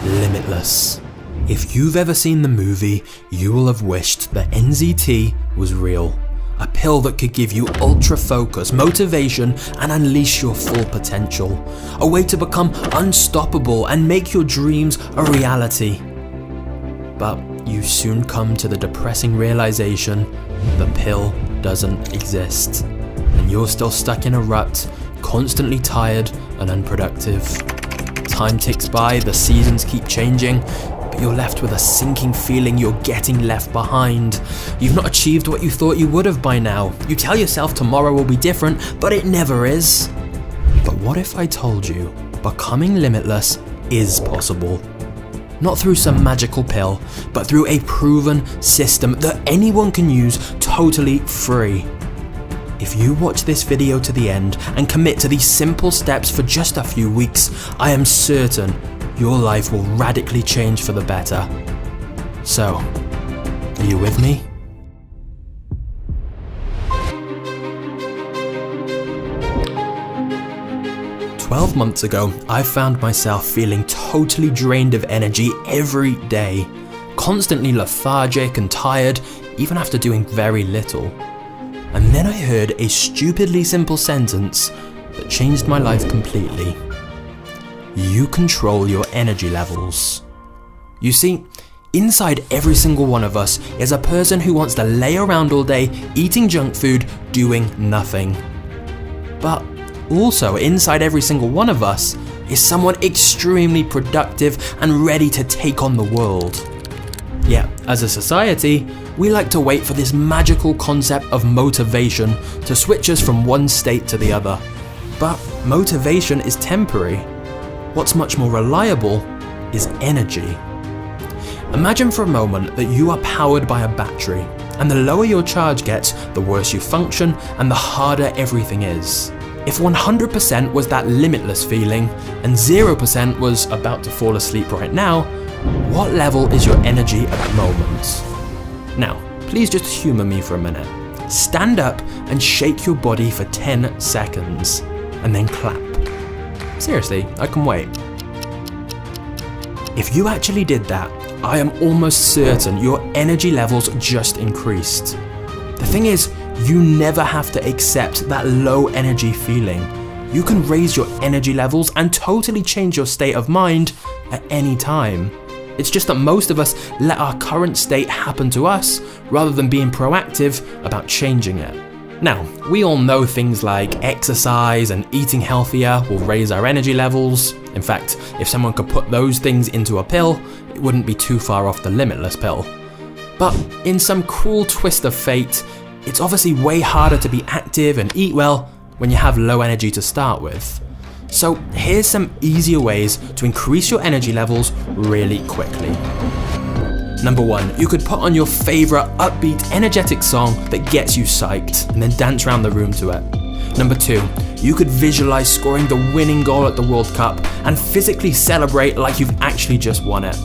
Limitless. If you've ever seen the movie, you will have wished that NZT was real. A pill that could give you ultra focus, motivation, and unleash your full potential. A way to become unstoppable and make your dreams a reality. But you soon come to the depressing realization the pill doesn't exist. And you're still stuck in a rut, constantly tired and unproductive. Time ticks by, the seasons keep changing, but you're left with a sinking feeling you're getting left behind. You've not achieved what you thought you would have by now. You tell yourself tomorrow will be different, but it never is. But what if I told you becoming limitless is possible? Not through some magical pill, but through a proven system that anyone can use totally free. If you watch this video to the end and commit to these simple steps for just a few weeks, I am certain your life will radically change for the better. So, are you with me? "12 months ago, I found myself feeling totally drained of energy every day, constantly lethargic and tired, even after doing very little. And then I heard a stupidly simple sentence that changed my life completely. You control your energy levels. You see, inside every single one of us is a person who wants to lay around all day eating junk food, doing nothing. But also inside every single one of us is someone extremely productive and ready to take on the world. Yet, as a society, we like to wait for this magical concept of motivation to switch us from one state to the other. But motivation is temporary. What's much more reliable is energy. Imagine for a moment that you are powered by a battery, and the lower your charge gets, the worse you function and the harder everything is. If 100% was that limitless feeling, and 0% was about to fall asleep right now, what level is your energy at the moment? Now, please just humor me for a minute. Stand up and shake your body for 10 seconds, and then clap. Seriously, I can wait. If you actually did that, I am almost certain your energy levels just increased. The thing is, you never have to accept that low energy feeling. You can raise your energy levels and totally change your state of mind at any time. It's just that most of us let our current state happen to us rather than being proactive about changing it. Now, we all know things like exercise and eating healthier will raise our energy levels. In fact, if someone could put those things into a pill, it wouldn't be too far off the limitless pill. But in some cruel twist of fate, it's obviously way harder to be active and eat well when you have low energy to start with. So here's some easier ways to increase your energy levels really quickly. Number 1, you could put on your favorite upbeat, energetic song that gets you psyched and then dance around the room to it. Number 2, you could visualize scoring the winning goal at the World Cup and physically celebrate like you've actually just won it.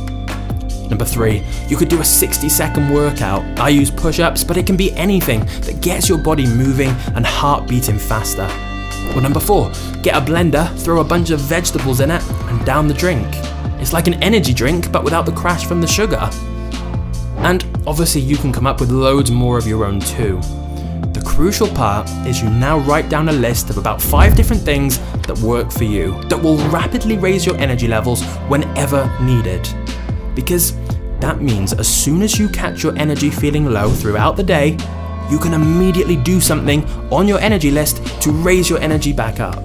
Number 3, you could do a 60-second workout. I use push-ups, but it can be anything that gets your body moving and heart beating faster. Or number 4, get a blender, throw a bunch of vegetables in it, and down the drink. It's like an energy drink, but without the crash from the sugar. And obviously you can come up with loads more of your own too. The crucial part is you now write down a list of about 5 different things that work for you, that will rapidly raise your energy levels whenever needed. Because that means as soon as you catch your energy feeling low throughout the day, you can immediately do something on your energy list to raise your energy back up.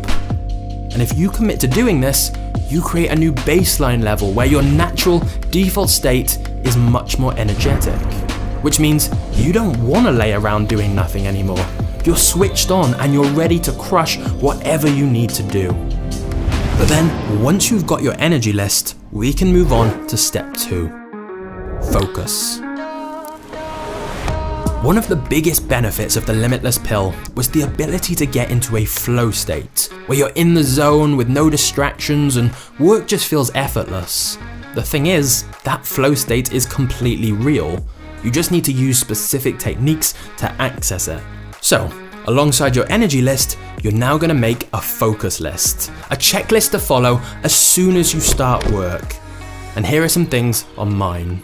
And if you commit to doing this, you create a new baseline level where your natural default state is much more energetic. Which means you don't want to lay around doing nothing anymore. You're switched on and you're ready to crush whatever you need to do. But then, once you've got your energy list, we can move on to step 2. Focus. One of the biggest benefits of the limitless pill was the ability to get into a flow state, where you're in the zone with no distractions and work just feels effortless. The thing is, that flow state is completely real. You just need to use specific techniques to access it. So, alongside your energy list, you're now going to make a focus list, a checklist to follow as soon as you start work. And here are some things on mine.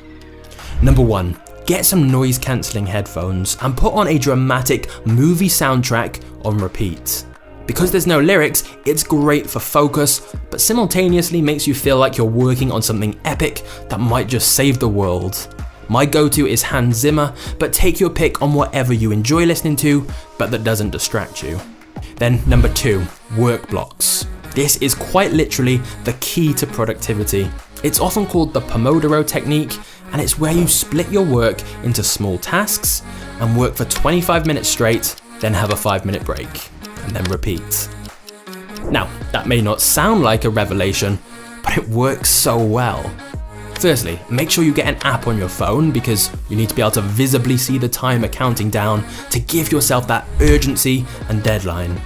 Number 1, get some noise cancelling headphones and put on a dramatic movie soundtrack on repeat. Because there's no lyrics, it's great for focus, but simultaneously makes you feel like you're working on something epic that might just save the world. My go-to is Hans Zimmer, but take your pick on whatever you enjoy listening to, but that doesn't distract you. Then number 2, work blocks. This is quite literally the key to productivity. It's often called the Pomodoro technique, and it's where you split your work into small tasks and work for 25 minutes straight, then have a 5-minute break, and then repeat. Now, that may not sound like a revelation, but it works so well. Firstly, make sure you get an app on your phone because you need to be able to visibly see the timer counting down to give yourself that urgency and deadline.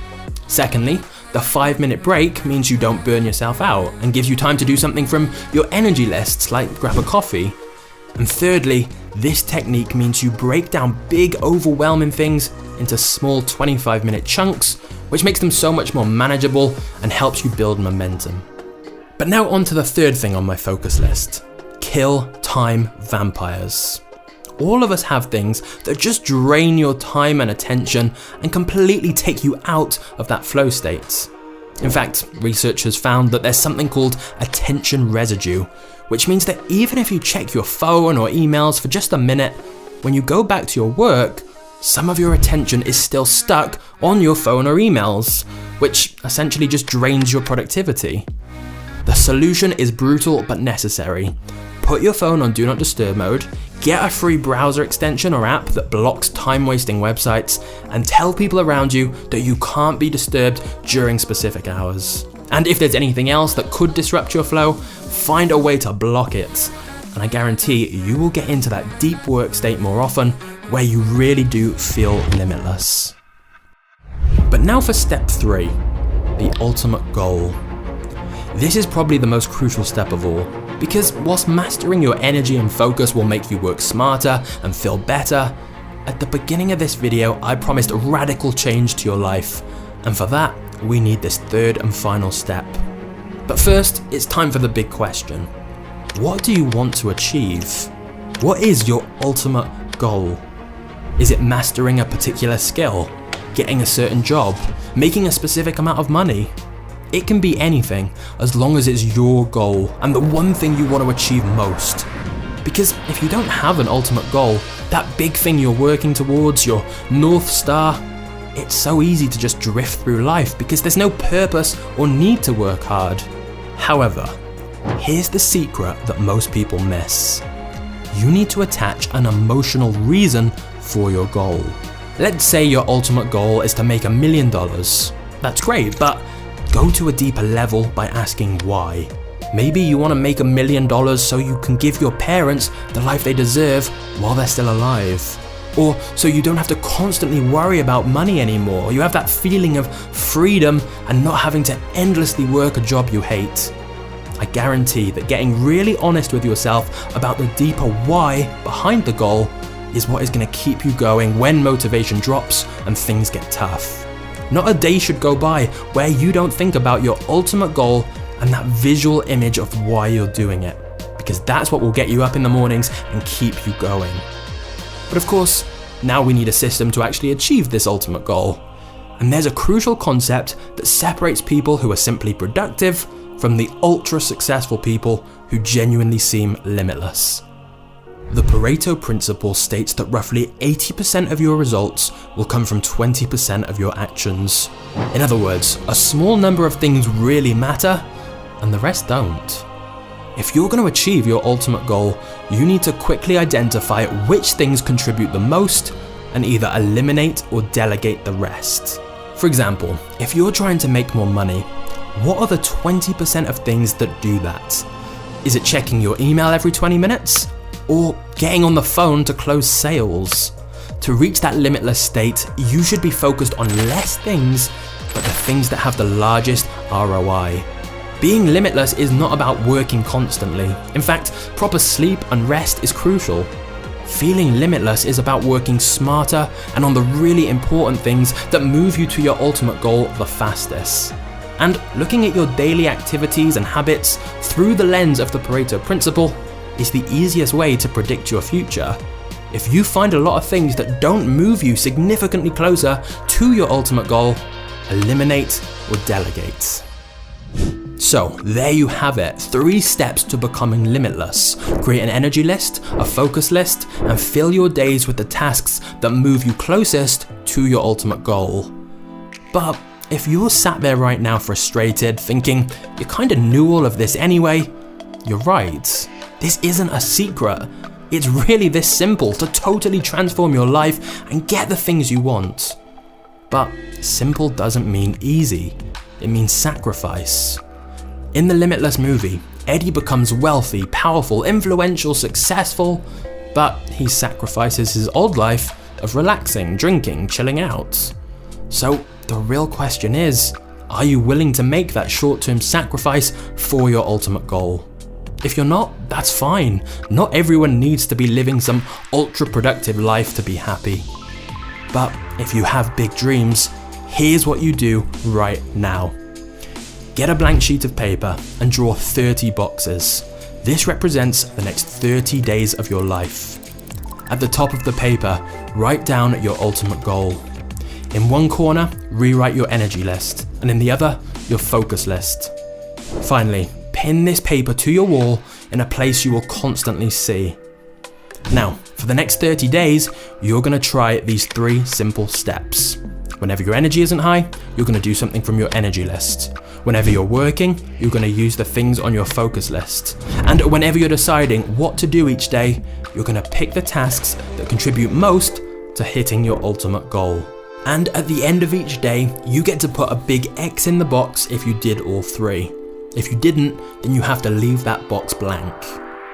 Secondly, the 5-minute break means you don't burn yourself out and gives you time to do something from your energy lists like grab a coffee. And thirdly, this technique means you break down big overwhelming things into small 25-minute chunks, which makes them so much more manageable and helps you build momentum. But now on to the third thing on my focus list. Kill time vampires. All of us have things that just drain your time and attention and completely take you out of that flow state. In fact, research has found that there's something called attention residue, which means that even if you check your phone or emails for just a minute, when you go back to your work, some of your attention is still stuck on your phone or emails, which essentially just drains your productivity. The solution is brutal but necessary. Put your phone on Do Not Disturb mode, get a free browser extension or app that blocks time-wasting websites, and tell people around you that you can't be disturbed during specific hours. And if there's anything else that could disrupt your flow, find a way to block it. And I guarantee you will get into that deep work state more often, where you really do feel limitless. But now for step 3, the ultimate goal. This is probably the most crucial step of all, because whilst mastering your energy and focus will make you work smarter and feel better, at the beginning of this video I promised a radical change to your life, and for that we need this third and final step. But first, it's time for the big question. What do you want to achieve? What is your ultimate goal? Is it mastering a particular skill? Getting a certain job? Making a specific amount of money? It can be anything, as long as it's your goal and the one thing you want to achieve most. Because if you don't have an ultimate goal, that big thing you're working towards, your North Star, it's so easy to just drift through life because there's no purpose or need to work hard. However, here's the secret that most people miss. You need to attach an emotional reason for your goal. Let's say your ultimate goal is to make $1 million. That's great, but go to a deeper level by asking why. Maybe you want to make $1 million so you can give your parents the life they deserve while they're still alive. Or so you don't have to constantly worry about money anymore. You have that feeling of freedom and not having to endlessly work a job you hate. I guarantee that getting really honest with yourself about the deeper why behind the goal is what is going to keep you going when motivation drops and things get tough. Not a day should go by where you don't think about your ultimate goal and that visual image of why you're doing it, because that's what will get you up in the mornings and keep you going. But of course, now we need a system to actually achieve this ultimate goal. And there's a crucial concept that separates people who are simply productive from the ultra successful people who genuinely seem limitless. The Pareto principle states that roughly 80% of your results will come from 20% of your actions. In other words, a small number of things really matter, and the rest don't. If you're going to achieve your ultimate goal, you need to quickly identify which things contribute the most and either eliminate or delegate the rest. For example, if you're trying to make more money, what are the 20% of things that do that? Is it checking your email every 20 minutes? Or getting on the phone to close sales? To reach that limitless state, you should be focused on less things, but the things that have the largest ROI. Being limitless is not about working constantly. In fact, proper sleep and rest is crucial. Feeling limitless is about working smarter and on the really important things that move you to your ultimate goal the fastest. And looking at your daily activities and habits through the lens of the Pareto principle is the easiest way to predict your future. If you find a lot of things that don't move you significantly closer to your ultimate goal, eliminate or delegate. So there you have it, 3 steps to becoming limitless. Create an energy list, a focus list, and fill your days with the tasks that move you closest to your ultimate goal. But if you're sat there right now frustrated, thinking you kind of knew all of this anyway, you're right. This isn't a secret. It's really this simple to totally transform your life and get the things you want. But simple doesn't mean easy. It means sacrifice. In the Limitless movie, Eddie becomes wealthy, powerful, influential, successful, but he sacrifices his old life of relaxing, drinking, chilling out. So the real question is, are you willing to make that short-term sacrifice for your ultimate goal? If you're not, that's fine. Not everyone needs to be living some ultra-productive life to be happy. But if you have big dreams, here's what you do right now. Get a blank sheet of paper and draw 30 boxes. This represents the next 30 days of your life. At the top of the paper, write down your ultimate goal. In one corner, rewrite your energy list, and in the other, your focus list. Finally, pin this paper to your wall in a place you will constantly see. Now, for the next 30 days, you're going to try these 3 simple steps. Whenever your energy isn't high, you're going to do something from your energy list. Whenever you're working, you're going to use the things on your focus list. And whenever you're deciding what to do each day, you're going to pick the tasks that contribute most to hitting your ultimate goal. And at the end of each day, you get to put a big X in the box if you did all 3. If you didn't, then you have to leave that box blank.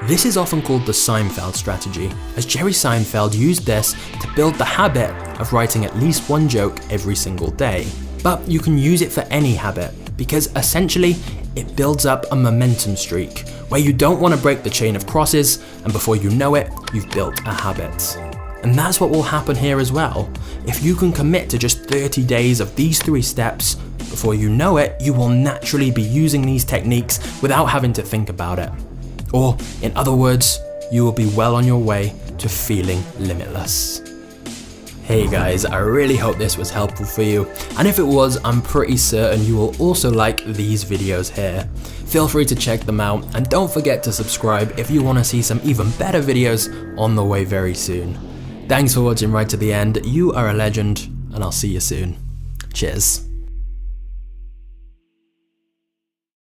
This is often called the Seinfeld strategy, as Jerry Seinfeld used this to build the habit of writing at least 1 joke every single day. But you can use it for any habit, because essentially it builds up a momentum streak where you don't want to break the chain of crosses, and before you know it, you've built a habit. And that's what will happen here as well. If you can commit to just 30 days of these 3 steps, before you know it, you will naturally be using these techniques without having to think about it. Or, in other words, you will be well on your way to feeling limitless. Hey guys, I really hope this was helpful for you, and if it was, I'm pretty certain you will also like these videos here. Feel free to check them out, and don't forget to subscribe if you want to see some even better videos on the way very soon. Thanks for watching right to the end, you are a legend, and I'll see you soon. Cheers.